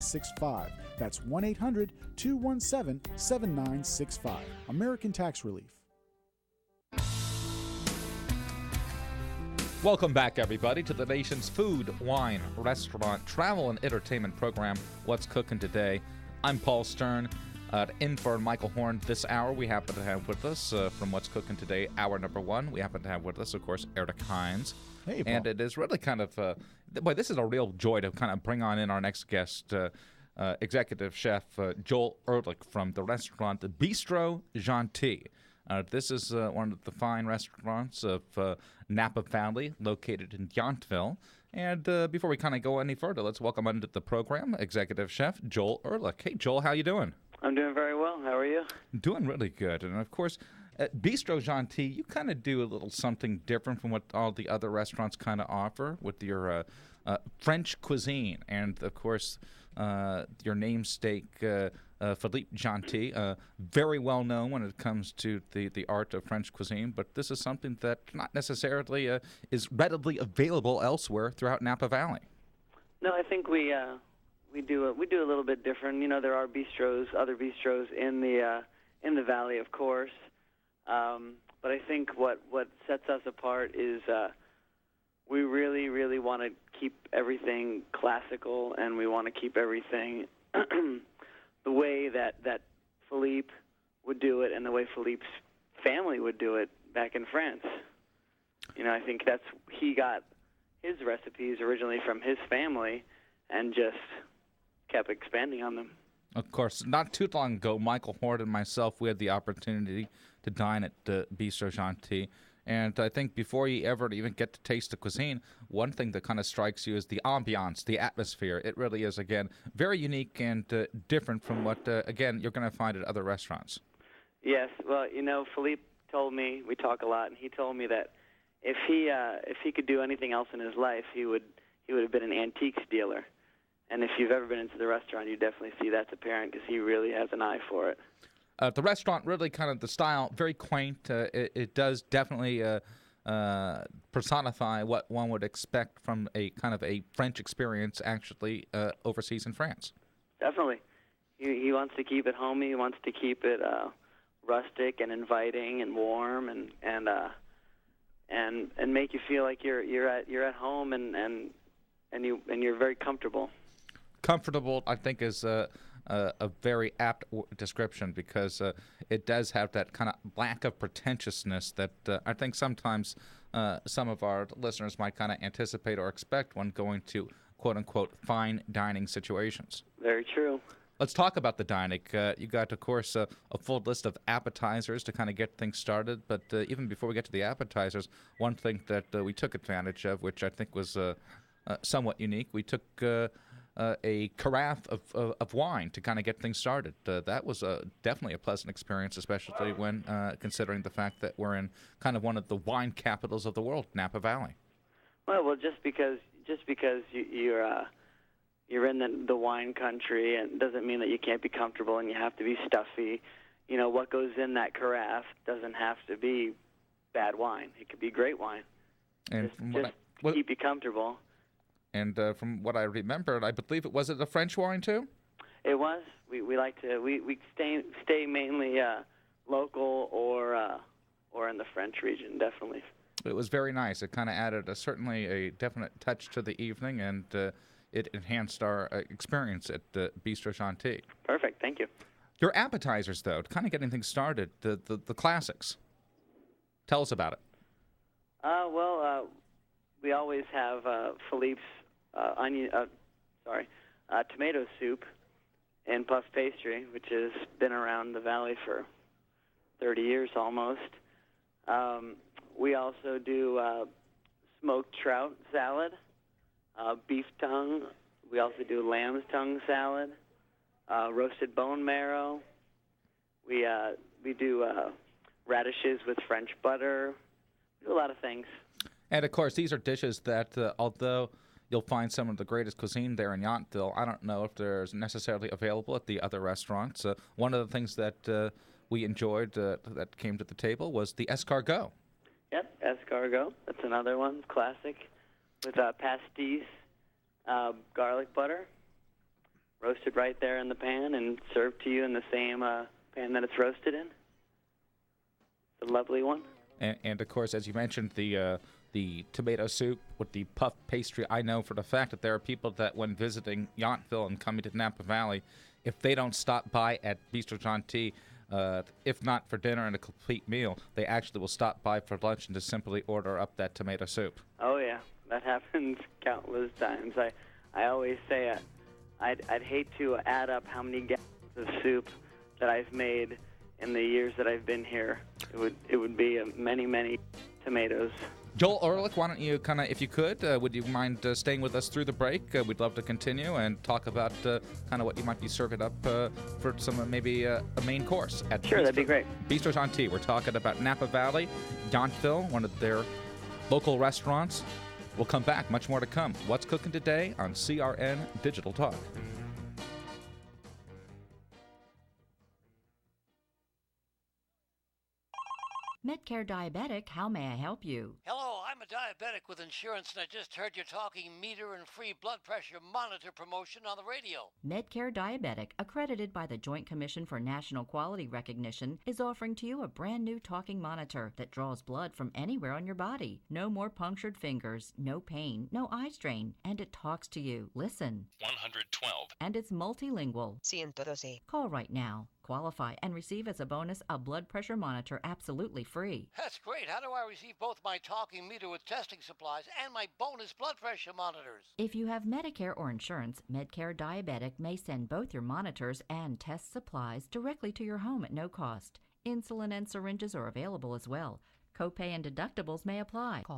65. That's 1 800 217 7965. American Tax Relief. Welcome back, everybody, to the nation's food, wine, restaurant, travel, and entertainment program, What's Cooking Today. I'm Paul Stern. In for Michael Horn this hour, we happen to have with us from What's Cooking Today, hour number one, we happen to have with us, of course, Erik Hines. Hey, Paul. And it is really kind of, boy, this is a real joy to kind of bring on in our next guest, executive chef Joel Ehrlich from the restaurant Bistro Gentil. This is one of the fine restaurants of Napa Valley, located in Yountville. And before we kind of go any further, let's welcome into the program Executive Chef Joel Ehrlich. Hey, Joel, how you doing? I'm doing very well. How are you? Doing really good. And, of course, at Bistro Gentil, you kind of do a little something different from what all the other restaurants kind of offer with your French cuisine. And, of course, your namesake, Philippe Gentil, very well known when it comes to the art of French cuisine, but this is something that not necessarily is readily available elsewhere throughout Napa Valley. No, I think we do a little bit different. You know, there are other bistros in the valley, of course, but I think what sets us apart is we really, really want to keep everything classical, and we want to keep everything the way that Philippe would do it and the way Philippe's family would do it back in France. You know, I think he got his recipes originally from his family and just kept expanding on them. Of course, not too long ago, Michael Horn and myself, we had the opportunity to dine at Bistro Gentil. And I think before you ever even get to taste the cuisine, one thing that kind of strikes you is the ambiance, the atmosphere. It really is, again, very unique and different from what, again, you're going to find at other restaurants. Yes. Well, you know, Philippe told me, we talk a lot, and he told me that if he could do anything else in his life, he would have been an antiques dealer. And if you've ever been into the restaurant, you definitely see that's apparent because he really has an eye for it. The restaurant, really kind of the style, very quaint. It does definitely personify what one would expect from a kind of a French experience actually overseas in France. Definitely. He wants to keep it homey. He wants to keep it rustic and inviting and warm and make you feel like you're at home and you're very comfortable. Comfortable, I think, is a very apt description because it does have that kind of lack of pretentiousness that I think sometimes some of our listeners might kind of anticipate or expect when going to quote-unquote fine dining situations. Very true. Let's talk about the dining. You got, of course, a full list of appetizers to kind of get things started. But even before we get to the appetizers, one thing that we took advantage of, which I think was somewhat unique, we took a carafe of wine to kind of get things started. That was definitely a pleasant experience, especially when considering the fact that we're in kind of one of the wine capitals of the world, Napa Valley. Well, just because you're in the wine country, and doesn't mean that you can't be comfortable and you have to be stuffy. You know, what goes in that carafe doesn't have to be bad wine. It could be great wine. And just keep you comfortable. And from what I remembered, I believe it was a French wine too? It was. We like to we stay mainly local or in the French region, definitely. It was very nice. It kind of added certainly a definite touch to the evening, and it enhanced our experience at Bistro Gentil. Perfect. Thank you. Your appetizers, though, to kind of getting things started, the classics. Tell us about it. We always have Philippe's tomato soup and puff pastry, which has been around the valley for 30 years almost. We also do smoked trout salad, beef tongue. We also do lamb's tongue salad, roasted bone marrow. We do radishes with French butter. We do a lot of things. And, of course, these are dishes that, although you'll find some of the greatest cuisine there in Yountville, I don't know if there's necessarily available at the other restaurants. One of the things that we enjoyed that came to the table was the escargot. Yep, escargot. That's another one, classic, with pastis, garlic butter. roasted right there in the pan and served to you in the same pan that it's roasted in. It's a lovely one. And of course, as you mentioned, the tomato soup with the puff pastry. I know for the fact that there are people that when visiting Yountville and coming to Napa Valley, if they don't stop by at Bistro John T., if not for dinner and a complete meal, they actually will stop by for lunch and just simply order up that tomato soup. Oh, yeah. That happens countless times. I always say I'd hate to add up how many gallons of soup that I've made in the years that I've been here. It would be many tomatoes. Joel Ehrlich, why don't you kind of, if you could, would you mind staying with us through the break? We'd love to continue and talk about kind of what you might be serving up for some maybe a main course at Sure, that'd be great. Bistro John T. We're talking about Napa Valley, Yountville, one of their local restaurants. We'll come back. Much more to come. What's cooking today on CRN Digital Talk? Medcare Diabetic, how may I help you? Hello, I'm a diabetic with insurance, and I just heard your talking meter and free blood pressure monitor promotion on the radio. Medcare Diabetic, accredited by the Joint Commission for National Quality Recognition, is offering to you a brand new talking monitor that draws blood from anywhere on your body. No more punctured fingers, no pain, no eye strain, and it talks to you. Listen. 112. And it's multilingual. 112. Call right now. Qualify and receive as a bonus a blood pressure monitor absolutely free. That's great. How do I receive both my talking meter with testing supplies and my bonus blood pressure monitors? If you have Medicare or insurance, Medcare Diabetic may send both your monitors and test supplies directly to your home at no cost. Insulin and syringes are available as well. Copay and deductibles may apply. Call